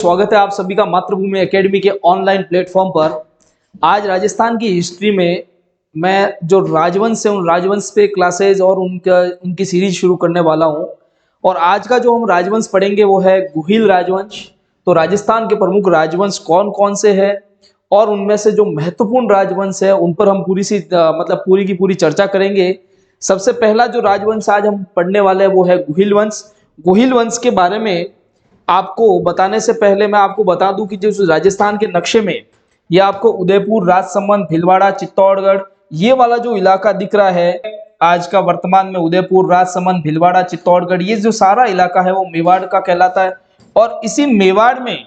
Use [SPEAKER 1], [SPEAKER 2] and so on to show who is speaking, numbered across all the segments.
[SPEAKER 1] स्वागत है आप सभी का मातृभूमि एकेडमी के ऑनलाइन प्लेटफॉर्म पर। आज राजस्थान की हिस्ट्री में मैं जो राजवंश है उन राजवंश पे क्लासेज और उनकी सीरीज शुरू करने वाला हूं। और आज का जो हम राजवंश पढ़ेंगे वो है गुहिल राजवंश। तो राजस्थान के प्रमुख राजवंश कौन कौन से हैं और उनमें से जो महत्वपूर्ण राजवंश है उन पर हम पूरी की पूरी चर्चा करेंगे। सबसे पहला जो राजवंश आज हम पढ़ने वाले हैं वो है गुहिल वंश। गुहिल वंश के बारे में आपको बताने से पहले मैं आपको बता दूं कि जो राजस्थान के नक्शे में ये आपको उदयपुर, राजसमंद, भीलवाड़ा, चित्तौड़गढ़ ये वाला जो इलाका दिख रहा है आज का वर्तमान में उदयपुर, राजसमंद, भीलवाड़ा, चित्तौड़गढ़ ये जो सारा इलाका है वो मेवाड़ का कहलाता है। और इसी मेवाड़ में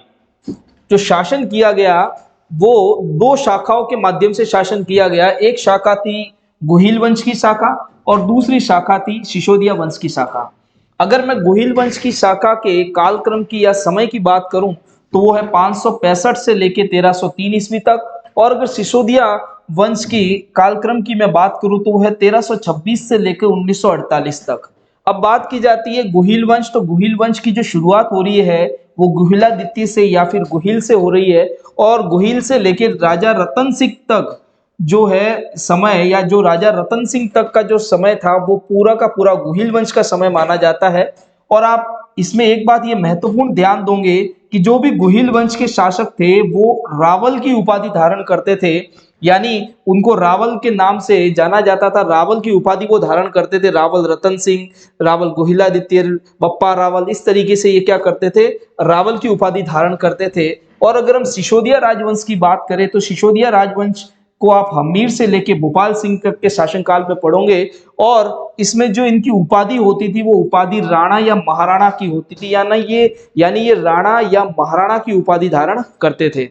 [SPEAKER 1] जो शासन किया गया वो दो शाखाओं के माध्यम से शासन किया गया। एक शाखा थी गुहिल वंश की शाखा और दूसरी शाखा थी सिसोदिया वंश की शाखा। अगर मैं गुहिल वंश की शाखा के कालक्रम की या समय की बात करूं तो वो है 565 से लेके 1303 ईस्वी तक। और अगर सिसोदिया वंश की कालक्रम की मैं बात करूं तो वो है 1326 से लेकर 1948 तक। अब बात की जाती है गुहिल वंश, तो गुहिल वंश की जो शुरुआत हो रही है वो गुहिलादित्य से या फिर गुहिल से हो रही है। और गुहिल से लेकर राजा रतन सिंह तक जो है समय या जो राजा रतन सिंह तक का जो समय था वो पूरा का पूरा गुहिल वंश का समय माना जाता है। और आप इसमें एक बात ये महत्वपूर्ण ध्यान दोगे कि जो भी गुहिल वंश के शासक थे वो रावल की उपाधि धारण करते थे, यानी उनको रावल के नाम से जाना जाता था। रावल की उपाधि वो धारण करते थे। रावल रतन सिंह, रावल गुहिलादित्य, बप्पा रावल, इस तरीके से ये क्या करते थे, रावल की उपाधि धारण करते थे। और अगर हम सिसोदिया राजवंश की बात करें तो सिसोदिया राजवंश को आप हमीर से लेके भोपाल सिंह तक के शासनकाल में पढ़ोगे। और इसमें जो इनकी उपाधि होती थी वो उपाधि राणा या महाराणा की होती थी, यानी ये राणा या महाराणा की उपाधि धारण करते थे।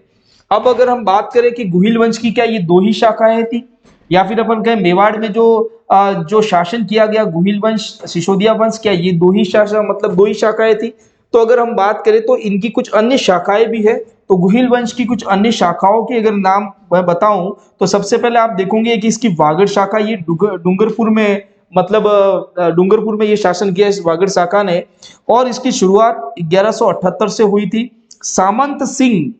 [SPEAKER 1] अब अगर हम बात करें कि गुहिल वंश की क्या ये दो ही शाखाएं थी या फिर अपन कहें मेवाड़ में जो शासन किया गया गुहिल वंश, सिसोदिया वंश, क्या ये दो ही शाखाएं थी? तो अगर हम बात करें तो इनकी कुछ अन्य शाखाएं भी है। तो गुहिल वंश की कुछ अन्य शाखाओं के अगर नाम मैं बताऊं तो सबसे पहले आप देखोगे कि इसकी वागड़ शाखा, ये डूंगरपुर में ये शासन किया इस वागड़ शाखा ने। और इसकी शुरुआत 1178 से हुई थी। सामंत सिंह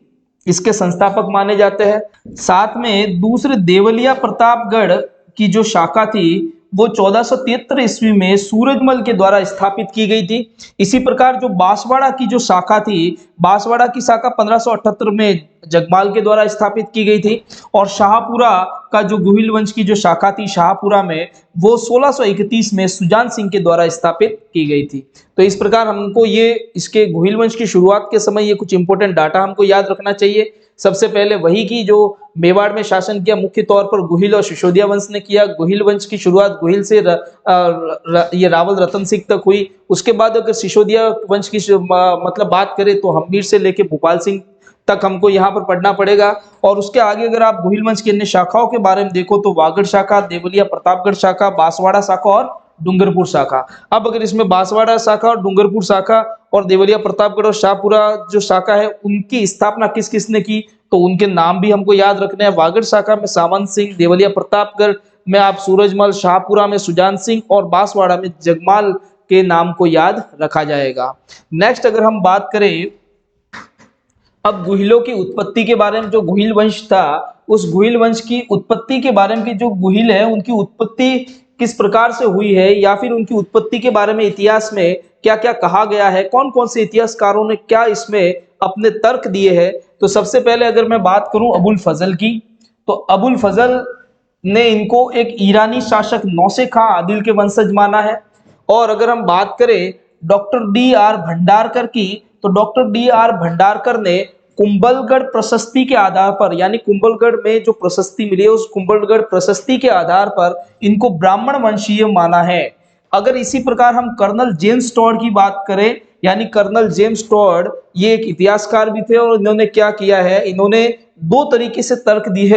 [SPEAKER 1] इसके संस्थापक माने जाते हैं। साथ में दूसरे देवलिया प्रतापगढ़ की जो शाखा थी वो 1473 ईस्वी में सूरजमल के द्वारा स्थापित की गई थी। इसी प्रकार जो बांसवाड़ा की जो शाखा थी, बांसवाड़ा की शाखा 1578 में जगमाल के द्वारा स्थापित की गई थी। और शाहपुरा का जो गुहिल वंश की जो शाखा थी शाहपुरा में, वो 1631 में सुजान सिंह के द्वारा स्थापित की गई थी। तो इस प्रकार हमको ये इसके गुहिल वंश की शुरुआत के समय ये कुछ इंपॉर्टेंट डाटा हमको याद रखना चाहिए। सबसे पहले वही की जो मेवाड़ में शासन किया मुख्य तौर पर गुहिल और सिसोदिया वंश ने किया। गुहिल वंश की शुरुआत गुहिल से ये रावल रतन सिंह तक हुई। उसके बाद अगर सिसोदिया वंश की बात करें तो हमीर से लेके भोपाल सिंह तक हमको यहाँ पर पढ़ना पड़ेगा। और उसके आगे अगर आप गुहिल वंश की अन्य शाखाओं के बारे में देखो तो वागड़ शाखा, देवलिया प्रतापगढ़ शाखा, बांसवाड़ा शाखा और डूंगरपुर शाखा। अब अगर इसमें बांसवाड़ा शाखा और डूंगरपुर शाखा और देवलिया प्रतापगढ़ और शाहपुरा जो शाखा है उनकी स्थापना किस किसने की तो उनके नाम भी हमको याद रखने हैं। वागड़ शाखा में सामंत सिंह, देवलिया प्रतापगढ़ में आप सूरजमल, शाहपुरा में सुजान सिंह और बांसवाड़ा में जगमाल के नाम को याद रखा जाएगा। नेक्स्ट अगर हम बात करें अब गुहिलों की उत्पत्ति के बारे में, जो गुहिल वंश था उस गुहिल वंश की उत्पत्ति के बारे में कि जो गुहिल है उनकी उत्पत्ति किस प्रकार से हुई है या फिर उनकी उत्पत्ति के बारे में इतिहास में क्या क्या कहा गया है, कौन कौन से इतिहासकारों ने क्या इसमें अपने तर्क दिए हैं। तो सबसे पहले अगर मैं बात करूं अबुल फजल की, तो अबुल फजल ने इनको एक ईरानी शासक नौसे खां आदिल के वंशज माना है। और अगर हम बात करें डॉक्टर डी आर भंडारकर की, तो डॉक्टर डी आर भंडारकर ने कुंभलगढ़ प्रशस्ति के आधार पर, यानी कुंभलगढ़ में जो प्रशस्ति मिली है उस कुंभलगढ़ प्रशस्ति के आधार पर इनको ब्राह्मण वंशीय माना है। अगर इसी प्रकार हम कर्नल जेम्स टॉड की बात करें, यानी कर्नल जेम्स टॉड ये एक इतिहासकार भी थे और इन्होंने क्या किया है, इन्होंने दो तरीके से तर्क दिए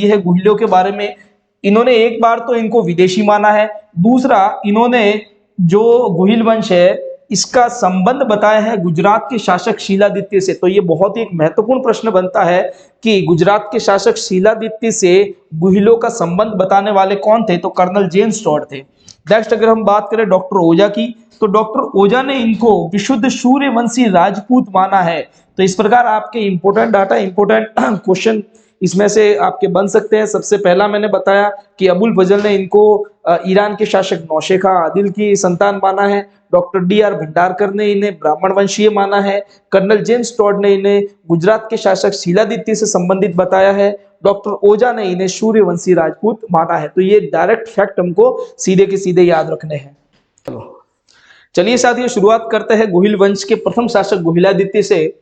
[SPEAKER 1] है गुहिलों के बारे में। इन्होंने एक बार तो इनको विदेशी माना है, दूसरा इन्होंने जो गुहिल वंश है इसका संबंध बताया है गुजरात के शासक शीलादित्य से। तो ये बहुत ही एक महत्वपूर्ण प्रश्न बनता है कि गुजरात के शासक शीलादित्य से गुहिलों का संबंध बताने वाले कौन थे, तो कर्नल जेम्स टॉड थे। नेक्स्ट अगर हम बात करें डॉक्टर ओझा की, तो डॉक्टर ओझा ने इनको विशुद्ध सूर्यवंशी राजपूत माना है। तो इस प्रकार आपके इंपोर्टेंट डाटा, इंपोर्टेंट क्वेश्चन इसमें से आपके बन सकते हैं। सबसे पहला मैंने बताया कि अबुल फजल ने इनको ईरान के शासक नौशेखा आदिल की संतान माना है। Doctor DR. भंडारकर ने इन्हें ब्राह्मण वंशीय माना है। कर्नल जेम्स टॉड ने इन्हें गुजरात के शासक शीलादित्य से संबंधित बताया है। डॉक्टर ओझा ने इन्हें सूर्यवंशी राजपूत माना है। तो ये डायरेक्ट फैक्ट हमको सीधे के सीधे याद रखने हैं। चलिए साथियों, शुरुआत करते हैं गोहिल वंश के प्रथम शासक गोहिलादित्य से।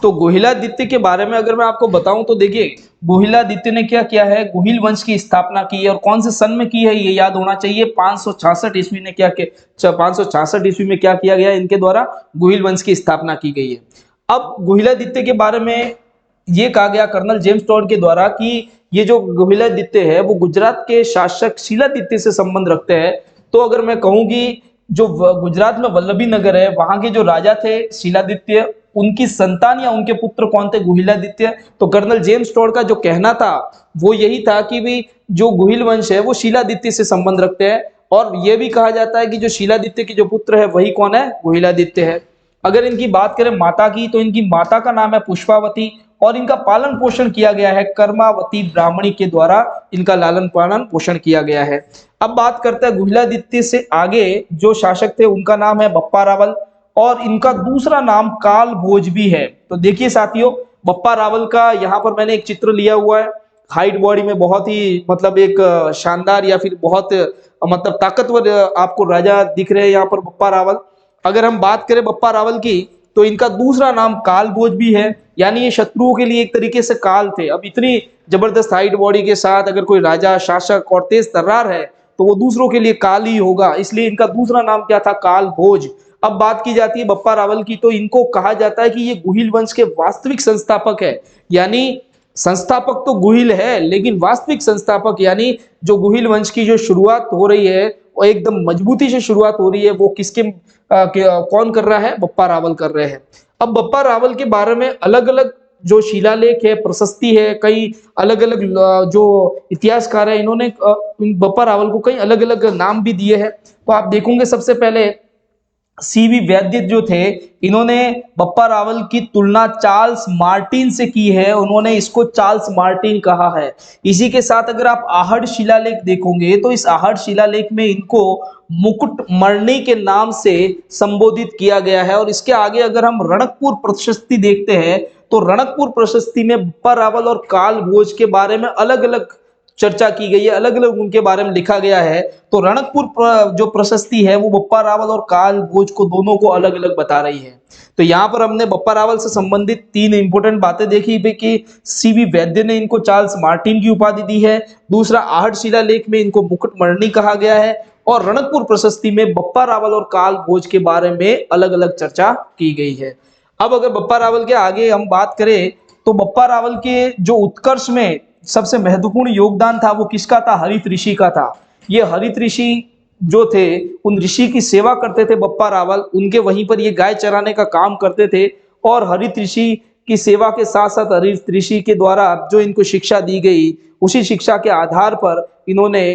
[SPEAKER 1] तो गोहिलादित्य के बारे में अगर मैं आपको बताऊं तो देखिए, गोहिलादित्य ने क्या किया है, गोहिल वंश की स्थापना की है और कौन से सन में की है ये याद होना चाहिए। 566 ईस्वी ने क्या किया, 566 ईस्वी में क्या किया गया, इनके द्वारा गोहिल वंश की स्थापना की गई है। अब गोहिलादित्य के बारे में ये कहा गया कर्नल जेम्स टॉड के द्वारा कि ये जो गोहिलादित्य है वो गुजरात के शासक शीलादित्य से संबंध रखते हैं। तो अगर मैं कहूँ कि जो गुजरात में वल्लभी नगर है वहां के जो राजा थे शीलादित्य, उनकी संतान या उनके पुत्र कौन थे, गोहिलादित्य। तो कर्नल जेम्स टॉड का जो कहना था वो यही था कि भी जो गोहिल वंश है वो शीलादित्य से संबंध रखते हैं और यह भी कहा जाता है कि जो शीलादित्य के जो पुत्र है वही कौन है, गोहिलादित्य है। अगर इनकी बात करें माता की, तो इनकी माता का नाम है पुष्पावती और इनका पालन पोषण किया गया है कर्मावती ब्राह्मणी के द्वारा, इनका लालन पालन पोषण किया गया है। अब बात करते हैं गोहिलादित्य से आगे जो शासक थे, उनका नाम है बप्पा रावल और इनका दूसरा नाम काल भोज भी है। तो देखिए साथियों, बप्पा रावल का यहाँ पर मैंने एक चित्र लिया हुआ है। हाइट बॉडी में बहुत ही मतलब एक शानदार या फिर बहुत मतलब ताकतवर आपको राजा दिख रहे हैं यहाँ पर बप्पा रावल। अगर हम बात करें बप्पा रावल की, तो इनका दूसरा नाम काल भोज भी है, यानी ये शत्रुओं के लिए एक तरीके से काल थे। अब इतनी जबरदस्त हाइट बॉडी के साथ अगर कोई राजा, शासक और तेज तर्रार है तो वो दूसरों के लिए काल ही होगा, इसलिए इनका दूसरा नाम क्या था, काल भोज। अब बात की जाती है बप्पा रावल की, तो इनको कहा जाता है कि ये गोहिल वंश के वास्तविक संस्थापक है। यानी संस्थापक तो गोहिल है लेकिन वास्तविक संस्थापक यानी जो गोहिल वंश की जो शुरुआत हो रही है वो एकदम मजबूती से शुरुआत हो रही है, वो किसके कौन कर रहा है, बप्पा रावल कर रहे हैं। अब बप्पा रावल के बारे में अलग अलग जो शिलालेख है, प्रशस्ति है, कई अलग अलग जो इतिहासकार है इन्होंने बप्पा रावल को कई अलग अलग नाम भी दिए हैं। तो आप देखोगे सबसे पहले सीवी वैद्य जो थे, इन्होंने बप्पा रावल की तुलना चार्ल्स मार्टिन से की है, उन्होंने इसको चार्ल्स मार्टिन कहा है। इसी के साथ अगर आप आहड़ शिलालेख देखोगे तो इस आहड़ शिलालेख में इनको मुकुटमणि के नाम से संबोधित किया गया है। और इसके आगे अगर हम रणकपुर प्रशस्ति देखते हैं तो रणकपुर प्रशस्ति में बप्पा रावल और काल भोज के बारे में अलग अलग चर्चा की गई है, अलग अलग उनके बारे में लिखा गया है। तो रणकपुर जो प्रशस्ति है वो बप्पा रावल और काल भोज को दोनों को अलग अलग बता रही है। तो यहाँ पर हमने बप्पा रावल से संबंधित 3 इंपोर्टेंट बातें देखी कि सीवी वैद्य ने इनको चार्ल्स मार्टिन की उपाधि दी है, दूसरा आहड़ शिलालेख में इनको मुकुटमणि कहा गया है और रणकपुर प्रशस्ति में बप्पा रावल और काल भोज के बारे में अलग अलग चर्चा की गई है। अब अगर बप्पा रावल के आगे हम बात करें तो बप्पा रावल के जो उत्कर्ष में सबसे महत्वपूर्ण योगदान था वो किसका था, हरित ऋषि का था। ये हरित ऋषि जो थे उन ऋषि की सेवा करते थे बप्पा रावल, उनके वहीं पर ये गाय चराने का काम करते थे और हरित ऋषि की सेवा के साथ साथ हरित ऋषि के द्वारा जो इनको शिक्षा दी गई उसी शिक्षा के आधार पर इन्होंने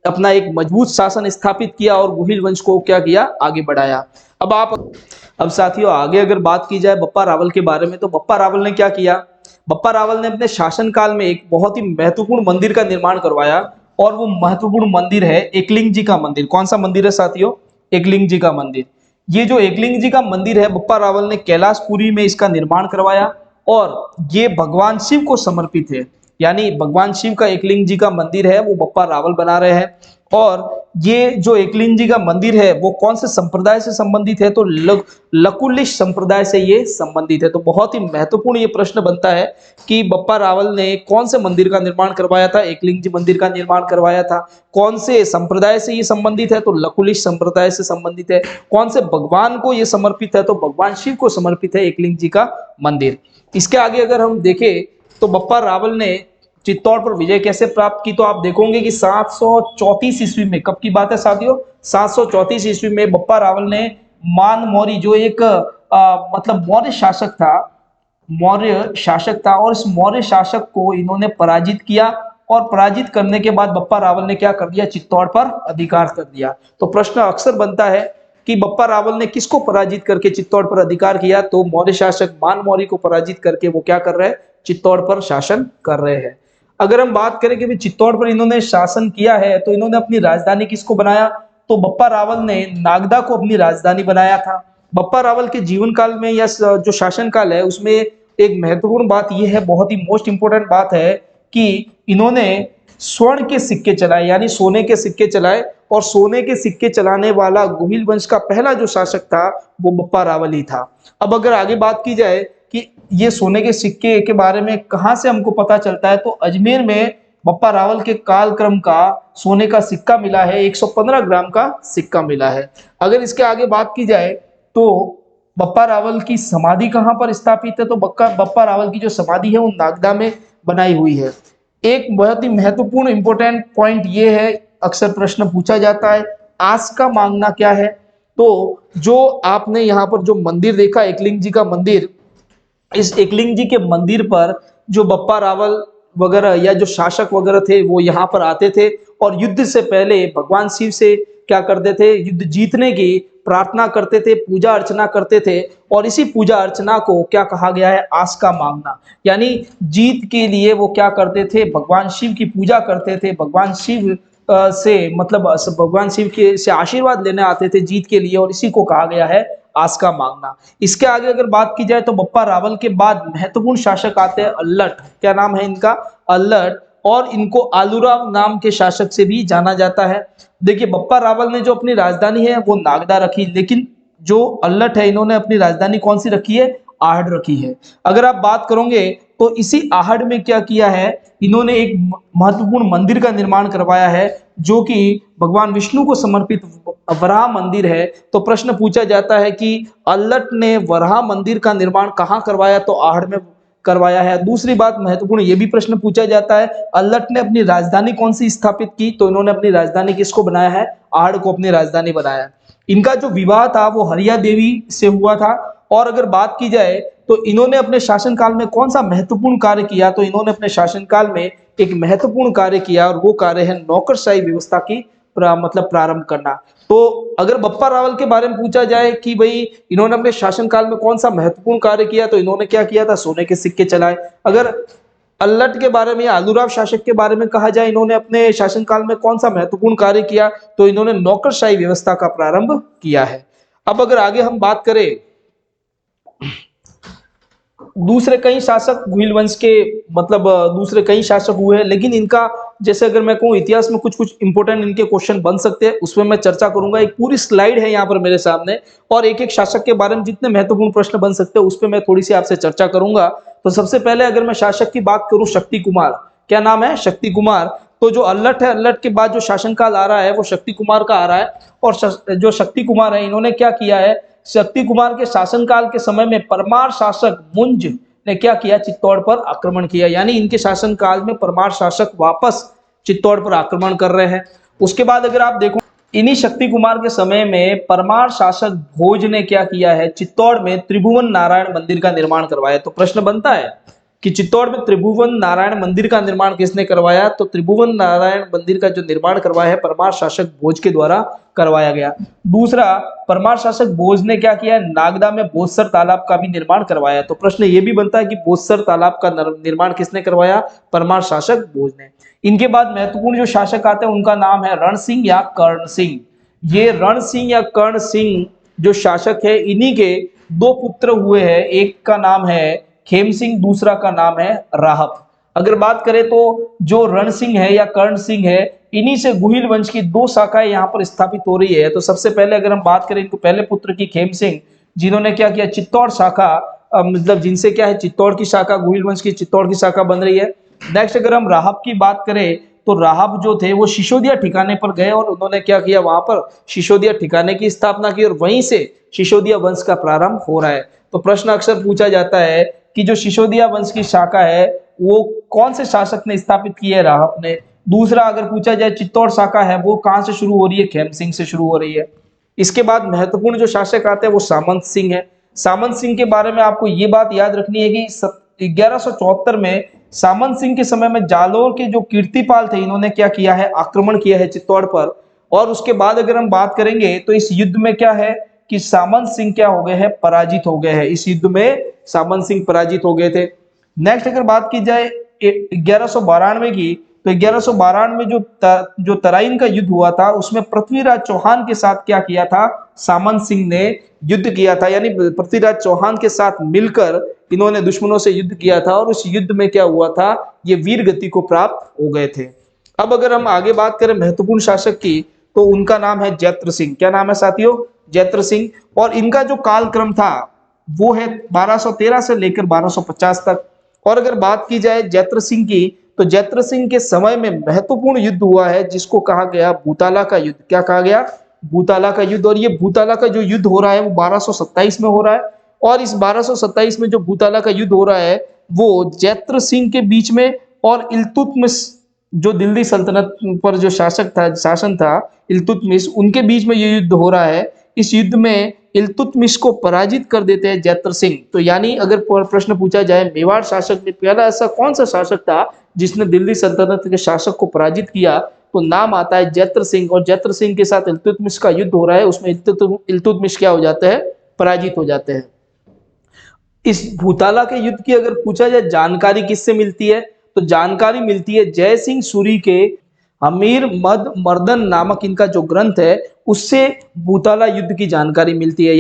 [SPEAKER 1] अपना एक मजबूत शासन स्थापित किया और गोहिल वंश को क्या किया, आगे बढ़ाया। अब साथियों आगे अगर बात की जाए बप्पा रावल के बारे में, तो बप्पा रावल ने क्या किया, बप्पा रावल ने अपने शासनकाल में एक बहुत ही महत्वपूर्ण मंदिर का निर्माण करवाया और वो महत्वपूर्ण मंदिर है एकलिंग जी का मंदिर। कौन सा मंदिर है साथियों, एकलिंग जी का मंदिर। ये जो एकलिंग जी का मंदिर है बप्पा रावल ने कैलाशपुरी में इसका निर्माण करवाया और ये भगवान शिव को समर्पित है, यानी भगवान शिव का एकलिंग जी का मंदिर है वो बप्पा रावल बना रहे हैं। और ये जो एकलिंग जी का मंदिर है वो कौन से संप्रदाय से संबंधित है, तो लकुलिश संप्रदाय से ये संबंधित है। तो बहुत ही महत्वपूर्ण ये प्रश्न बनता है कि बप्पा रावल ने कौन से मंदिर का निर्माण करवाया था, एकलिंग जी मंदिर का निर्माण करवाया था। कौन से संप्रदाय से ये संबंधित है, तो लकुलिश संप्रदाय से संबंधित है। कौन से भगवान को ये समर्पित है, तो भगवान शिव को समर्पित है एकलिंग जी का मंदिर। इसके आगे अगर हम देखें तो बप्पा रावल ने चित्तौड़ पर विजय कैसे प्राप्त की, तो आप देखोगे कि 734 ईस्वी में, कब की बात है साथियों, 734 ईस्वी में बप्पा रावल ने मान मौर्य जो एक मतलब मौर्य शासक था और इस मौर्य शासक को इन्होंने पराजित किया और पराजित करने के बाद बप्पा रावल ने क्या कर दिया, चित्तौड़ पर अधिकार कर दिया। तो प्रश्न अक्सर बनता है कि बप्पा रावल ने किसको पराजित करके चित्तौड़ पर अधिकार किया, तो मौर्य शासक मान मौर्य को पराजित करके वो क्या कर रहे हैं, चित्तौड़ पर शासन कर रहे हैं। अगर हम बात करें कि भाई चित्तौड़ पर इन्होंने शासन किया है तो इन्होंने अपनी राजधानी किसको बनाया, तो बप्पा रावल ने नागदा को अपनी राजधानी बनाया था। बप्पा रावल के जीवन काल में या जो शासन काल है उसमें एक महत्वपूर्ण बात यह है, बहुत ही मोस्ट इंपोर्टेंट बात है कि इन्होंने स्वर्ण के सिक्के चलाए, यानी सोने के सिक्के चलाए, और सोने के सिक्के चलाने वाला गोहिल वंश का पहला जो शासक था वो बप्पा रावल ही था। अब अगर आगे बात की जाए कि ये सोने के सिक्के के बारे में कहां से हमको पता चलता है, तो अजमेर में बप्पा रावल के कालक्रम का सोने का सिक्का मिला है, 115 ग्राम का सिक्का मिला है। अगर इसके आगे बात की जाए तो बप्पा रावल की समाधि कहां पर स्थापित है, तो बप्पा रावल की जो समाधि है वो नागदा में बनाई हुई है। एक बहुत ही महत्वपूर्ण इंपॉर्टेंट पॉइंट ये है, अक्सर प्रश्न पूछा जाता है, आस का मांगना क्या है। तो जो आपने यहाँ पर जो मंदिर देखा एकलिंग जी का मंदिर, इस एकलिंग जी के मंदिर पर जो बप्पा रावल वगैरह या जो शासक वगैरह थे वो यहाँ पर आते थे और युद्ध से पहले भगवान शिव से क्या करते थे, युद्ध जीतने की प्रार्थना करते थे, पूजा अर्चना करते थे। और इसी पूजा अर्चना को क्या कहा गया है, आस का मांगना, यानी जीत के लिए वो क्या करते थे, भगवान शिव की पूजा करते थे, भगवान शिव से मतलब भगवान शिव के से आशीर्वाद लेने आते थे जीत के लिए, और इसी को कहा गया है आस का मांगना। इसके आगे अगर बात की जाए तो बप्पा रावल के बाद महत्वपूर्ण शासक आते हैं अल्लट, क्या नाम है इनका, अल्लट, और इनको आलूराव नाम के शासक से भी जाना जाता है। देखिए बप्पा रावल ने जो अपनी राजधानी है वो नागदा रखी, लेकिन जो अल्लट है इन्होंने अपनी राजधानी कौन सी रखी है, आहड़ रखी है। अगर आप बात करोगे तो इसी आहड़ में क्या किया है, इन्होंने एक महत्वपूर्ण मंदिर का निर्माण करवाया है जो कि भगवान विष्णु को समर्पित वराह मंदिर है। तो प्रश्न पूछा जाता है कि अल्लट ने वराह मंदिर का निर्माण कहाँ करवाया, तो आहड़ में करवाया है। दूसरी बात महत्वपूर्ण ये भी प्रश्न पूछा जाता है, अल्लट ने अपनी राजधानी कौन सी स्थापित की, तो इन्होंने अपनी राजधानी किसको बनाया है, आहड़ को अपनी राजधानी बनाया। इनका जो विवाह था वो हरिया देवी से हुआ था। और अगर बात की जाए तो इन्होंने अपने शासनकाल में कौन सा महत्वपूर्ण कार्य किया, तो इन्होंने अपने शासनकाल में एक महत्वपूर्ण कार्य किया और वो कार्य है नौकरशाही व्यवस्था की मतलब प्रारंभ करना। तो अगर बप्पा रावल के बारे में पूछा जाए कि भाई इन्होंने अपने शासनकाल में कौन सा महत्वपूर्ण कार्य किया, तो इन्होंने क्या किया था, सोने के सिक्के चलाए। अगर अल्लट के बारे में या आलूराव शासक के बारे में कहा जाए इन्होंने अपने शासनकाल में कौन सा महत्वपूर्ण कार्य किया, तो इन्होंने नौकरशाही व्यवस्था का प्रारंभ किया है। अब अगर आगे हम बात करें दूसरे कई शासक गुहिल वंश के मतलब दूसरे कई शासक हुए हैं, लेकिन इनका जैसे अगर मैं कहूँ इतिहास में कुछ कुछ इंपॉर्टेंट इनके क्वेश्चन बन सकते हैं, उसमें मैं चर्चा करूंगा। एक पूरी स्लाइड है यहाँ पर मेरे सामने और एक एक शासक के बारे में जितने महत्वपूर्ण प्रश्न बन सकते हैं उस पर मैं थोड़ी सी आपसे चर्चा करूंगा। तो सबसे पहले अगर मैं शासक की बात करूं, शक्ति कुमार, क्या नाम है, शक्ति कुमार। तो जो अल्लट है, अल्लट के बाद जो शासनकाल आ रहा है वो शक्ति कुमार का आ रहा है। और जो शक्ति कुमार है इन्होंने क्या किया है, शक्ति कुमार के शासनकाल के समय में परमार शासक मुंज ने क्या किया, चित्तौड़ पर आक्रमण किया। यानी इनके शासनकाल में परमार शासक वापस चित्तौड़ पर आक्रमण कर रहे हैं। उसके बाद अगर आप देखो इन्हीं शक्ति कुमार के समय में परमार शासक भोज ने क्या किया है, चित्तौड़ में त्रिभुवन नारायण मंदिर का निर्माण करवाया। तो प्रश्न बनता है कि चित्तौड़ में त्रिभुवन नारायण मंदिर का निर्माण किसने करवाया, तो त्रिभुवन नारायण मंदिर का जो निर्माण करवाया है परमार शासक भोज के द्वारा करवाया गया। दूसरा, परमार शासक भोज ने क्या किया, नागदा में बोसर तालाब का भी निर्माण करवाया। तो प्रश्न ये भी बनता है कि बोसर तालाब का निर्माण किसने करवाया, परमार शासक भोज ने। इनके बाद महत्वपूर्ण जो शासक आते हैं उनका नाम है रण सिंह या कर्ण सिंह। ये रण सिंह या कर्ण सिंह जो शासक है इन्हीं के दो पुत्र हुए हैं, एक का नाम है खेम सिंह, दूसरा का नाम है राहब। अगर बात करें तो जो रण सिंह है या कर्ण सिंह है इन्हीं से गुहिल वंश की दो शाखाएं यहाँ पर स्थापित हो रही है। तो सबसे पहले अगर हम बात करें इनको पहले पुत्र की खेम सिंह, जिन्होंने क्या किया, चित्तौड़ शाखा मतलब जिनसे क्या है चित्तौड़ की शाखा, गुहिल वंश की चित्तौड़ की शाखा बन रही है। नेक्स्ट अगर हम राहब की बात करें तो राहब जो थे वो शिशोदिया ठिकाने पर गए और उन्होंने क्या किया, वहां पर शिशोदिया ठिकाने की स्थापना की और वहीं से शिशोदिया वंश का प्रारंभ हो रहा है। तो प्रश्न अक्सर पूछा जाता है कि जो शिशोदिया वंश की शाखा है वो कौन से शासक ने स्थापित की है, राहब ने। दूसरा अगर पूछा जाए चित्तौड़ शाखा है वो कहां से शुरू हो रही है, खेम सिंह से शुरू हो रही है। इसके बाद महत्वपूर्ण जो शासक आते हैं वो सामंत सिंह है। सामंत सिंह के बारे में आपको ये बात याद रखनी है कि 1174 में सामंत सिंह के समय में जालोर के जो कीर्तिपाल थे इन्होंने क्या किया है, आक्रमण किया है चित्तौड़ पर। और उसके बाद अगर हम बात करेंगे तो इस युद्ध में क्या है कि सामंत सिंह क्या हो गए हैं, पराजित हो गए हैं। इस युद्ध में सामंत सिंह पराजित हो गए थे। नेक्स्ट अगर बात की जाए 1192 की, तो 1192 में जो तराइन का युद्ध हुआ था उसमें पृथ्वीराज चौहान के साथ क्या किया था, सामंत सिंह ने युद्ध किया था। यानी पृथ्वीराज चौहान के साथ मिलकर इन्होंने दुश्मनों से युद्ध किया था और उस युद्ध में क्या हुआ था, ये वीर गति को प्राप्त हो गए थे। अब अगर हम आगे बात करें महत्वपूर्ण शासक की, तो उनका नाम है जैत्र सिंह। क्या नाम है साथियों, जैत्र सिंह। और इनका जो कालक्रम था वो है 1213 से लेकर 1250 तक। और अगर बात की जाए जैत्र सिंह की, तो जैत्र सिंह के समय में महत्वपूर्ण युद्ध हुआ है जिसको कहा गया भूताला का युद्ध। क्या कहा गया, भूताला का युद्ध। और ये भूताला का जो युद्ध हो रहा है वो 1227 में हो रहा है। और इस 1227 में जो भूताला का युद्ध हो रहा है वो जैत्र सिंह के बीच में और इल्तुतमिश जो दिल्ली सल्तनत पर जो शासन था इल्तुतमिश, उनके बीच में ये युद्ध हो रहा है। इस युद्ध में इल्तुतमिश को पराजित कर देते हैं जैत्र सिंह। तो यानी अगर प्रश्न पूछा जाए मेवाड़ शासक में पहला ऐसा कौन सा शासक था जिसने दिल्ली सल्तनत के शासक को पराजित किया, तो नाम आता है जैत्र सिंह। और जैत्र सिंह के साथ इल्तुतमिश का युद्ध हो रहा है, उसमें इल्तुतमिश क्या हो जाते हैं, पराजित हो जाते हैं। इस भूताला के युद्ध की अगर पूछा जाए जानकारी किससे मिलती है, तो जानकारी मिलती है जय सिंह सूरी के अमीर मद मर्दन नामक इनका जो ग्रंथ है उससे भूताला युद्ध की जानकारी मिलती है।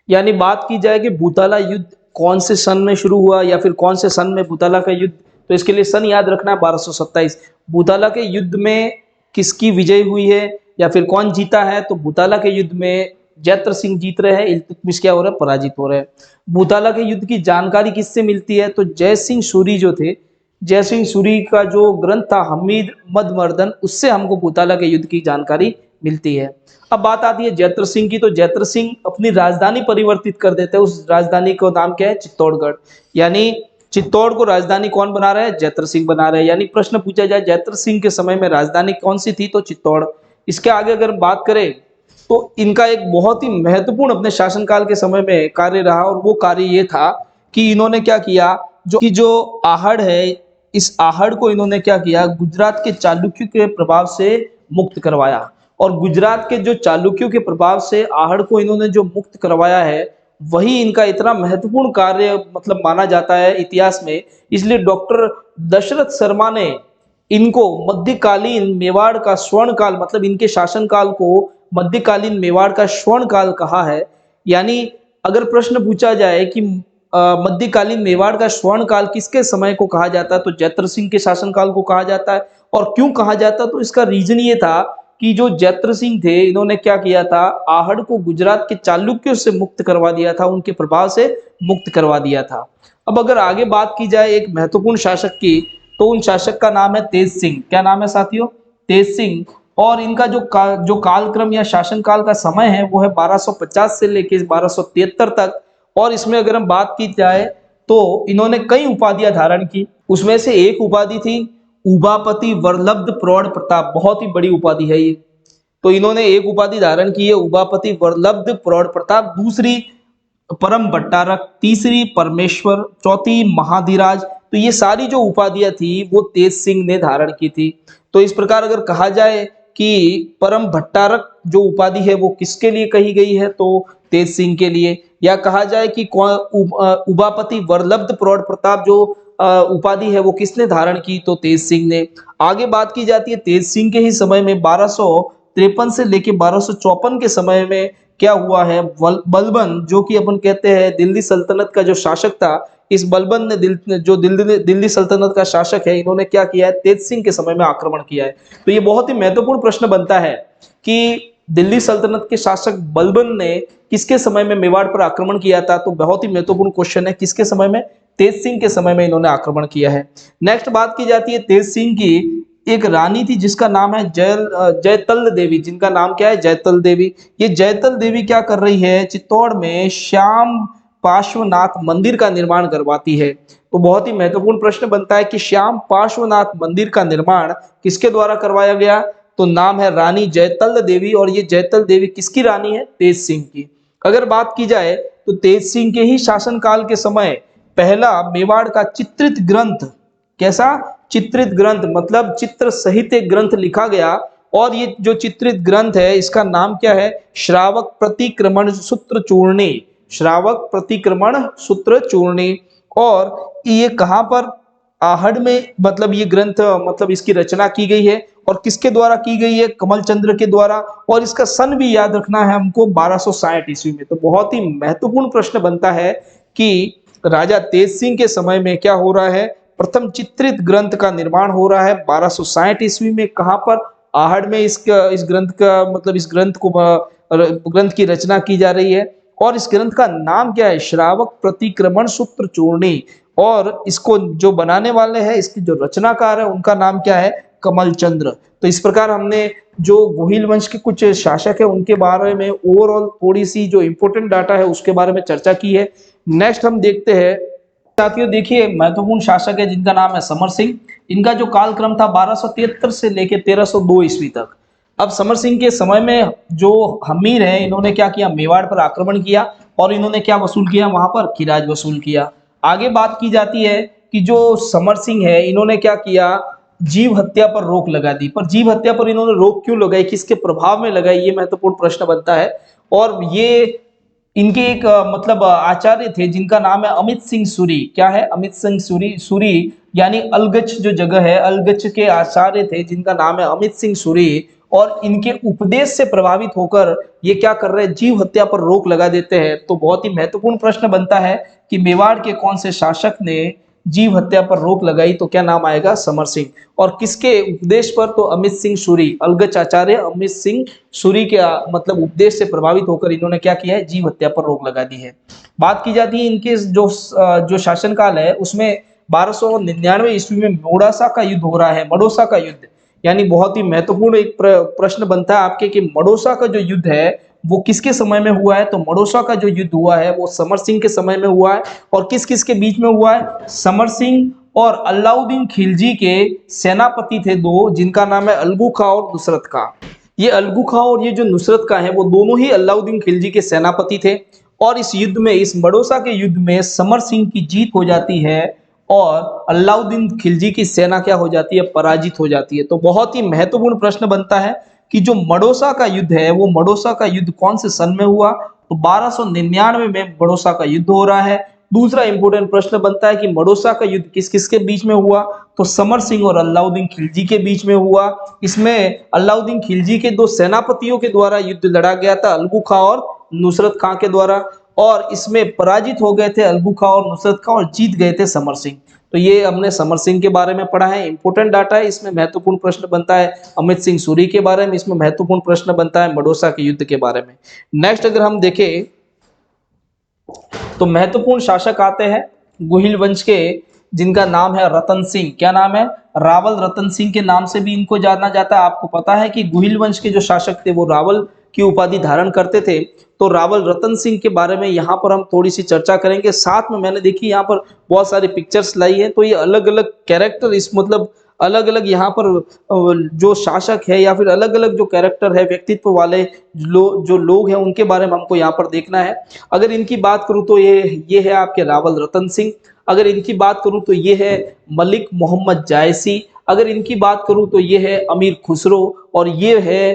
[SPEAKER 1] यानी बात की जाए कि भूताला युद्ध कौन से सन में शुरू हुआ या फिर कौन से सन में भूताला का युद्ध, तो इसके लिए सन याद रखना है 1227। भूताला के युद्ध में किसकी विजय हुई है या फिर कौन जीता है, तो भूताला के युद्ध में जैत्र सिंह जीत रहे हैं, इल्तुतमिश क्या हो रहा है, पराजित हो रहे हैं। भूताला के युद्ध की जानकारी किससे मिलती है, तो जय सिंह सूरी जो थे, जय सिंह सूरी का जो ग्रंथ था हमीद मदमर्दन, उससे हमको भूताला के युद्ध की जानकारी मिलती है। अब बात आती है जैत्र सिंह की, तो जैत्र सिंह अपनी राजधानी परिवर्तित कर देते हैं। उस राजधानी का नाम क्या है, चित्तौड़गढ़। यानी चित्तौड़ को राजधानी कौन बना रहे हैं, जैत्र सिंह बना रहे हैं। यानी प्रश्न पूछा जाए जैत्र सिंह के समय में राजधानी कौन सी थी, तो चित्तौड़। इसके आगे अगर बात करें तो इनका एक बहुत ही महत्वपूर्ण अपने शासनकाल के समय में कार्य रहा, और वो कार्य ये था कि इन्होंने क्या किया, जो आहड़ है, इस आहड़ को इन्होंने क्या किया, गुजरात के चालुक्यों के प्रभाव से मुक्त करवाया। और गुजरात के जो चालुक्यों के प्रभाव से आहड़ को इन्होंने जो मुक्त करवाया है वही इनका इतना महत्वपूर्ण कार्य मतलब माना जाता है इतिहास में। इसलिए डॉक्टर दशरथ शर्मा ने इनको मध्यकालीन मेवाड़ का स्वर्ण काल, मतलब इनके शासनकाल को मध्यकालीन मेवाड़ का स्वर्ण काल कहा है। यानी अगर प्रश्न पूछा जाए कि मध्यकालीन मेवाड़ का स्वर्ण काल किसके समय को कहा जाता है, तो जैत्र सिंह के शासनकाल को कहा जाता है। और क्यों कहा जाता है, तो इसका रीजन ये था कि जो जैत्र सिंह थे इन्होंने क्या किया था, आहड़ को गुजरात के चालुक्यों से मुक्त करवा दिया था, उनके प्रभाव से मुक्त करवा दिया था। अब अगर आगे बात की जाए एक महत्वपूर्ण शासक की, तो उन शासक का नाम है तेज सिंह। क्या नाम है साथियों, तेज सिंह। और इनका जो कालक्रम या शासनकाल का समय है वो है 1250 से लेकर 1273 तक। और इसमें अगर हम बात की जाए तो इन्होंने कई उपाधियां धारण की, उसमें से एक उपाधि थी उबापति वरलब्ध प्रौढ़ प्रताप। बहुत ही बड़ी उपाधि है ये। तो इन्होंने एक उपाधि धारण की है उबापति वरलब्ध प्रौढ़ प्रताप, दूसरी परम भट्टारक, तीसरी परमेश्वर, चौथी महाधिराज। तो ये सारी जो उपाधियां थी वो तेज सिंह ने धारण की थी। तो इस प्रकार अगर कहा जाए कि परम भट्टारक जो उपाधि है वो किसके लिए कही गई है, तो तेज सिंह के लिए। या कहा जाए कि उबापति वरलब्ध प्रौढ़ प्रताप जो उपाधि है वो किसने धारण की, तो तेज सिंह ने। आगे बात की जाती है तेज सिंह के ही समय में 1253 से लेके 1254 के समय में क्या हुआ है, बलबन जो कि अपन कहते हैं दिल्ली सल्तनत का जो शासक था, इस बलबन ने जो दिल्ली सल्तनत का शासक है, इन्होंने क्या किया है, तेज सिंह के समय में आक्रमण किया है। तो ये बहुत ही महत्वपूर्ण प्रश्न बनता है कि दिल्ली सल्तनत के शासक बलबन ने किसके समय में मेवाड़ पर आक्रमण किया था, तो बहुत ही महत्वपूर्ण क्वेश्चन है, किसके समय में, तेज सिंह के समय में इन्होंने आक्रमण किया है। नेक्स्ट बात की जाती है तेज सिंह की, एक रानी थी जिसका नाम है जयतल देवी, जिनका नाम क्या है, जयतल देवी। ये जयतल देवी क्या कर रही है, चित्तौड़ में श्याम पार्श्वनाथ मंदिर का निर्माण करवाती है। तो बहुत ही महत्वपूर्ण प्रश्न बनता है कि श्याम पार्श्वनाथ मंदिर का निर्माण किसके द्वारा करवाया गया, तो नाम है रानी जयतल देवी। और ये जयतल देवी किसकी रानी है, तेज सिंह की। अगर बात की जाए तो तेज सिंह के ही शासनकाल के समय पहला मेवाड़ का चित्रित ग्रंथ, कैसा चित्रित ग्रंथ, मतलब चित्र सहित एक ग्रंथ लिखा गया और ये जो चित्रित ग्रंथ है इसका नाम क्या है? श्रावक प्रतिक्रमण सूत्र चूर्णी, श्रावक प्रतिक्रमण सूत्र चूर्णी। और ये कहाँ पर? आहड़ में मतलब ये ग्रंथ मतलब इसकी रचना की गई है और किसके द्वारा की गई है? कमल चंद्र के द्वारा। और इसका सन भी याद रखना है हमको 1260 ईस्वी में। तो बहुत ही महत्वपूर्ण प्रश्न बनता है कि राजा तेज सिंह के समय में क्या हो रहा है? प्रथम चित्रित ग्रंथ का निर्माण हो रहा है 1260 ईस्वी में। कहां पर? आहड़ में इस ग्रंथ का मतलब इस ग्रंथ की रचना की जा रही है। और इस ग्रंथ का नाम क्या है? श्रावक प्रतिक्रमण सूत्र चूर्णी। और इसको जो बनाने वाले हैं, इसकी जो रचनाकार है, उनका नाम क्या है? कमल चंद्र। तो इस प्रकार हमने जो गोहिल वंश के कुछ शासक है उनके बारे में ओवरऑल थोड़ी सी जो इंपॉर्टेंट डाटा है उसके बारे में चर्चा की है। नेक्स्ट हम देखते हैं साथियों, देखिए महत्वपूर्ण शासक है जिनका नाम है समर सिंह। इनका जो कालक्रम था 1273 से लेकर 1302 ईस्वी तक। अब समर सिंह के समय में जो हमीर है, इन्होंने क्या किया? मेवाड़ पर आक्रमण किया और इन्होंने क्या वसूल किया? वहां पर खिराज वसूल किया। आगे बात की जाती है कि जो समर सिंह है, इन्होंने क्या किया? जीव हत्या पर रोक लगा दी। पर जीव हत्या पर इन्होंने रोक क्यों लगाई? किसके प्रभाव में लगाई? ये महत्वपूर्ण प्रश्न बनता है। और ये इनके एक मतलब आचार्य थे जिनका नाम है अमित सिंह सूरी। क्या है? अमित सिंह सूरी। सूरी यानी अलगच जो जगह है, अलगच के आचार्य थे जिनका नाम है अमित सिंह सूरी। और इनके उपदेश से प्रभावित होकर ये क्या कर रहे हैं? जीव हत्या पर रोक लगा देते हैं। तो बहुत ही महत्वपूर्ण प्रश्न बनता है कि मेवाड़ के कौन से शासक ने जीव हत्या पर रोक लगाई? तो क्या नाम आएगा? समर सिंह। और किसके उपदेश पर? तो अमित सिंह सूरी, अलगच आचार्य अमित सिंह सूरी के मतलब उपदेश से प्रभावित होकर इन्होंने क्या किया है? जीव हत्या पर रोक लगा दी है। बात की जाती है इनके जो शासनकाल है उसमें 1299 ईस्वी में मोडासा का युद्ध हो रहा है। मडोसा का युद्ध, यानी बहुत ही महत्वपूर्ण एक प्रश्न बनता है आपके कि मडोसा का जो युद्ध है वो किसके समय में हुआ है? तो मडोसा का जो युद्ध हुआ है वो समर सिंह के समय में हुआ है। और किस किस के बीच में हुआ है? समर सिंह और अलाउद्दीन खिलजी के सेनापति थे दो, जिनका नाम है अलगू खां और नुसरत खां। ये अलगू खां और ये जो नुसरत खां है वो दोनों ही अलाउद्दीन खिलजी के सेनापति थे। और इस युद्ध में, इस मडोसा के युद्ध में समर सिंह की जीत हो जाती है और अलाउद्दीन खिलजी की सेना क्या हो जाती है? पराजित हो जाती है। तो बहुत ही महत्वपूर्ण प्रश्न बनता है कि जो मडोसा का युद्ध है वो मडोसा का युद्ध कौन से सन में हुआ? तो 1299 में मडोसा का युद्ध हो रहा है। दूसरा इंपॉर्टेंट प्रश्न बनता है कि मडोसा का युद्ध किस किस के बीच में हुआ? तो समर सिंह और अलाउद्दीन खिलजी के बीच में हुआ। इसमें अलाउद्दीन खिलजी के दो सेनापतियों के द्वारा युद्ध लड़ा गया था, अलगू खां और नुसरत खां के द्वारा। और इसमें पराजित हो गए थे अलगू खां और नुसरत खां और जीत गए थे समर सिंह। तो ये हमने समर सिंह के बारे में पढ़ा है, इंपॉर्टेंट डाटा है। इसमें महत्वपूर्ण प्रश्न बनता है अमित सिंह सूरी के बारे में, इसमें महत्वपूर्ण प्रश्न बनता है मडोसा के युद्ध के बारे में। नेक्स्ट अगर हम देखें तो महत्वपूर्ण शासक आते हैं गोहिल वंश के, जिनका नाम है रतन सिंह। क्या नाम है? रावल रतन सिंह के नाम से भी इनको जाना जाता है। आपको पता है कि गोहिल वंश के जो शासक थे वो रावल की उपाधि धारण करते थे। तो रावल रतन सिंह के बारे में यहाँ पर हम थोड़ी सी चर्चा करेंगे। साथ में मैंने देखी यहाँ पर बहुत सारी पिक्चर्स लाई है। तो ये अलग अलग कैरेक्टर, इस मतलब अलग अलग यहाँ पर जो शासक है या फिर अलग अलग जो कैरेक्टर है, व्यक्तित्व वाले जो लोग हैं, उनके बारे में हमको यहाँ पर देखना है। अगर इनकी बात करूँ तो ये है आपके रावल रतन सिंह। अगर इनकी बात करूँ तो ये है मलिक मोहम्मद जायसी। अगर इनकी बात करूँ तो ये है अमीर खुसरो और ये है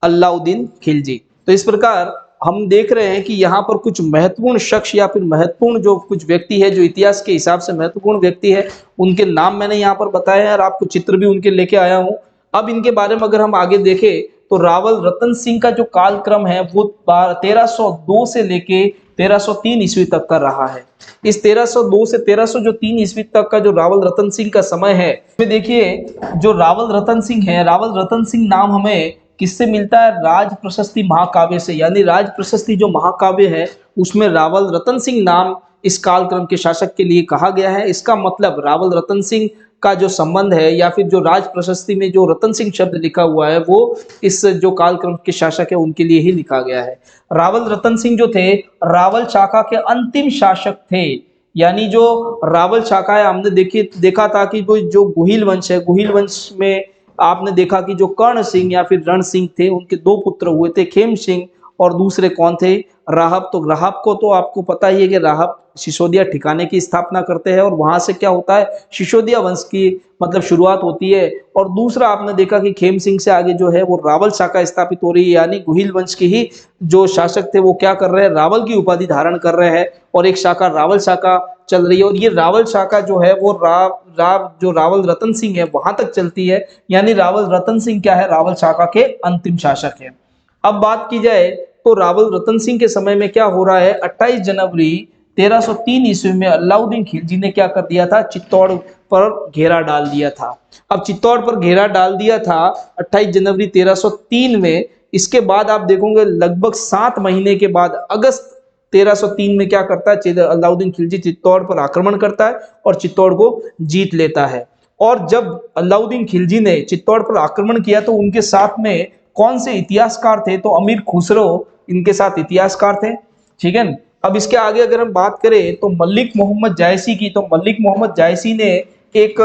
[SPEAKER 1] अलाउद्दीन खिलजी। तो इस प्रकार हम देख रहे हैं कि यहाँ पर कुछ महत्वपूर्ण शख्स या फिर महत्वपूर्ण जो कुछ व्यक्ति है, जो इतिहास के हिसाब से महत्वपूर्ण व्यक्ति है, उनके नाम मैंने यहाँ पर बताए हैं और आपको चित्र भी उनके लेके आया हूँ। अब इनके बारे में अगर हम आगे देखें तो रावल रतन सिंह का जो कालक्रम है वो 1302 से लेके 1303 ईस्वी तक का रहा है। इस 1302 से 1303 ईस्वी तक का जो रावल रतन सिंह का समय है, इसमें देखिए जो रावल रतन सिंह है, रावल रतन सिंह नाम हमें किससे मिलता है? राज प्रशस्ति महाकाव्य से। यानी राज प्रशस्ति जो महाकाव्य है उसमें रावल रतन सिंह नाम इस कालक्रम के शासक के लिए कहा गया है। इसका मतलब रावल रतन सिंह का जो संबंध है या फिर जो राज प्रशस्ति में जो रतन सिंह शब्द लिखा हुआ है वो इस जो कालक्रम के शासक है उनके लिए ही लिखा गया है। रावल रतन सिंह जो थे रावल शाखा के अंतिम शासक थे। यानी जो रावल शाखा है, हमने देखा था कि जो गोहिल वंश है, गोहिल वंश में आपने देखा कि जो कर्ण सिंह या फिर रण सिंह थे, उनके दो पुत्र हुए थे, खेम सिंह और दूसरे कौन थे, राहब। तो राहब को तो आपको पता ही है कि राहब सिसोदिया ठिकाने की स्थापना करते हैं और वहां से क्या होता है, सिसोदिया वंश की मतलब शुरुआत होती है। और दूसरा आपने देखा कि खेम सिंह से आगे जो है वो रावल शाखा स्थापित हो रही है, यानी गुहिल वंश के ही जो शासक थे वो क्या कर रहे हैं, रावल की उपाधि धारण कर रहे हैं और एक शाखा रावल शाखा चल रही है। और ये रावल शाखा जो है वो जो रावल रतन सिंह है वहां तक चलती है, यानी रावल रतन सिंह क्या है, रावल शाखा के अंतिम शासक है। अब बात की जाए तो रावल रतन सिंह के समय में क्या हो रहा है, 28 जनवरी 1303 ईस्वी में अलाउद्दीन खिलजी ने क्या कर दिया था, चित्तौड़ पर घेरा डाल दिया था। अब चित्तौड़ पर घेरा डाल दिया था 28 जनवरी 1303 में। इसके बाद आप देखोगे लगभग 7 महीने के बाद अगस्त 1303 में क्या करता है, अलाउद्दीन खिलजी चित्तौड़ पर आक्रमण करता है और चित्तौड़ को जीत लेता है। और जब अलाउद्दीन खिलजी ने चित्तौड़ पर आक्रमण किया तो उनके साथ में कौन से इतिहासकार थे, तो अमीर खुसरो इनके साथ इतिहासकार थे, ठीक है। अब इसके आगे अगर हम बात करें तो मलिक मोहम्मद जायसी की, तो मलिक मोहम्मद जायसी ने एक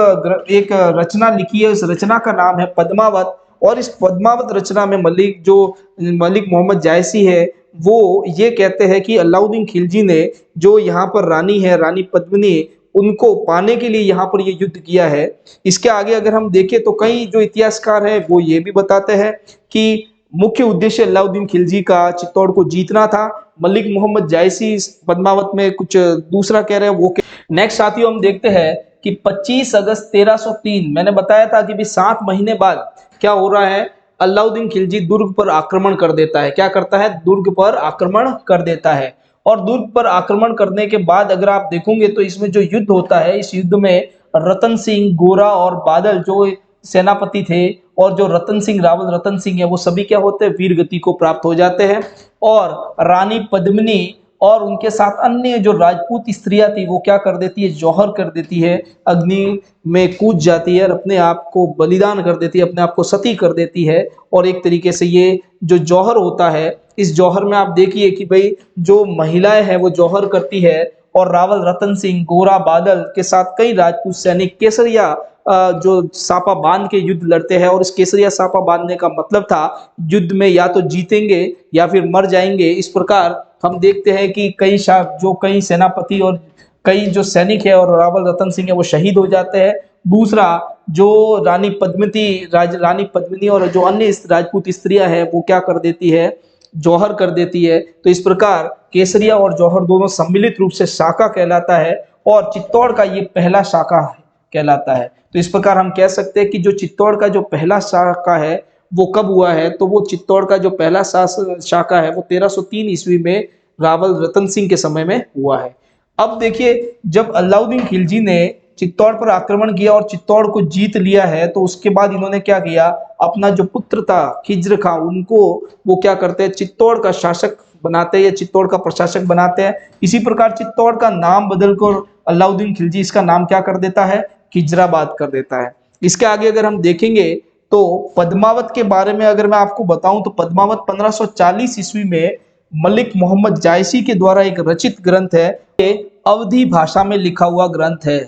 [SPEAKER 1] रचना लिखी है, उस रचना का नाम है पद्मावत। और इस पद्मावत रचना में मलिक मोहम्मद जायसी है वो ये कहते हैं कि अलाउद्दीन खिलजी ने जो यहाँ पर रानी है, रानी पद्मिनी, उनको पाने के लिए यहाँ पर ये युद्ध किया है। इसके आगे अगर हम देखें तो कई जो इतिहासकार है वो ये भी बताते हैं कि मुख्य उद्देश्य अलाउद्दीन खिलजी का चित्तौड़ को जीतना था। मलिक मोहम्मद जायसी इस पद्मावत में कुछ दूसरा कह रहे हैं। वो नेक्स्ट साथियों हम देखते हैं कि 25 अगस्त 1303, मैंने बताया था कि भी 7 महीने बाद क्या हो रहा है, अलाउद्दीन खिलजी दुर्ग पर आक्रमण कर देता है। क्या करता है, दुर्ग पर आक्रमण कर देता है। और दुर्ग पर आक्रमण करने के बाद अगर आप देखोगे तो इसमें जो युद्ध होता है, इस युद्ध में रतन सिंह, गोरा और बादल जो सेनापति थे, और जो रतन सिंह, रावल रतन सिंह है, वो सभी क्या होते हैं, वीर गति को प्राप्त हो जाते हैं। और रानी पद्मिनी और उनके साथ अन्य जो राजपूत स्त्रियां थी वो क्या कर देती है, जौहर कर देती है, अग्नि में कूद जाती है और अपने आप को बलिदान कर देती है, अपने आप को सती कर देती है। और एक तरीके से ये जो जौहर होता है, इस जौहर में आप देखिए कि भाई जो महिलाएं हैं वो जौहर करती है। और रावल रतन सिंह, गोरा बादल के साथ कई राजपूत सैनिक केसरिया जो सापा बांध के युद्ध लड़ते हैं। और इस केसरिया सापा बांधने का मतलब था युद्ध में या तो जीतेंगे या फिर मर जाएंगे। इस प्रकार हम देखते हैं कि कई सेनापति और कई जो सैनिक है और रावल रतन सिंह है वो शहीद हो जाते हैं। दूसरा जो रानी पद्मिनी और जो अन्य राजपूत स्त्रियां हैं वो क्या कर देती है, जौहर कर देती है। तो इस प्रकार केसरिया और जौहर दोनों सम्मिलित रूप से शाखा कहलाता है और चित्तौड़ का ये पहला शाखा कहलाता है। तो इस प्रकार हम कह सकते हैं कि जो चित्तौड़ का जो पहला शाखा है वो कब हुआ है, तो वो चित्तौड़ का जो पहला शाखा है वो 1303 ईस्वी में रावल रतन सिंह के समय में हुआ है। अब देखिए जब अलाउद्दीन खिलजी ने चित्तौड़ पर आक्रमण किया और चित्तौड़ को जीत लिया है, तो उसके बाद इन्होंने क्या किया, अपना जो पुत्र था खिज्र खां, उनको वो क्या करते हैं, चित्तौड़ का शासक बनाते हैं या चित्तौड़ का प्रशासक बनाते हैं। इसी प्रकार चित्तौड़ का नाम बदलकर अलाउद्दीन खिलजी इसका नाम क्या कर देता है, खिजराबाद कर देता है। इसके आगे अगर हम देखेंगे तो पद्मावत के बारे में अगर मैं आपको बताऊं तो पद्मावत 1540 ईस्वी में मलिक मोहम्मद जायसी के द्वारा एक रचित ग्रंथ है। ये अवधी भाषा में लिखा हुआ ग्रंथ है।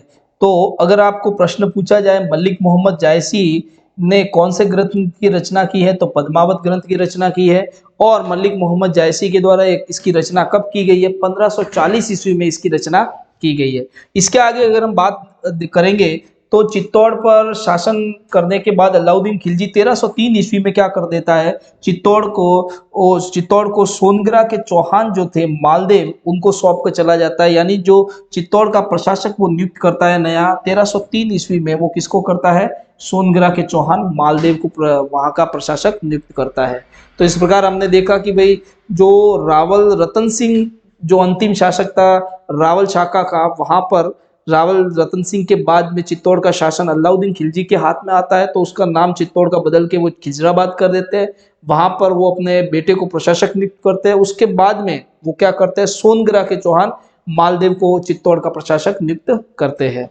[SPEAKER 1] तो अगर आपको प्रश्न पूछा जाए मलिक मोहम्मद जायसी ने कौन से ग्रंथ की रचना की है, तो पद्मावत ग्रंथ की रचना की है। और मलिक मोहम्मद जायसी के द्वारा इसकी रचना कब की गई है, 1540 ईस्वी में इसकी रचना की गई है। इसके आगे अगर हम बात करेंगे तो चित्तौड़ पर शासन करने के बाद अलाउद्दीन खिलजी 1303 ईस्वी में क्या कर देता है, चित्तौड़ को सोनग्रा के चौहान जो थे मालदेव, उनको सौंप कर चला जाता है। यानी जो चित्तौड़ का प्रशासक वो नियुक्त करता है नया 1303 ईस्वी में, वो किसको करता है, सोनग्रा के चौहान मालदेव को वहां का प्रशासक नियुक्त करता है। तो इस प्रकार हमने देखा कि भाई जो रावल रतन सिंह जो अंतिम शासक था रावल शाखा का, वहां पर रावल रतन सिंह के बाद में चित्तौड़ का शासन अलाउद्दीन खिलजी के हाथ में आता है, तो उसका नाम चित्तौड़ का बदल के वो खिजराबाद कर देते हैं। वहां पर वो अपने बेटे को प्रशासक नियुक्त करते हैं। उसके बाद में वो क्या करते हैं, सोनग्रा के चौहान मालदेव को चित्तौड़ का प्रशासक नियुक्त करते हैं।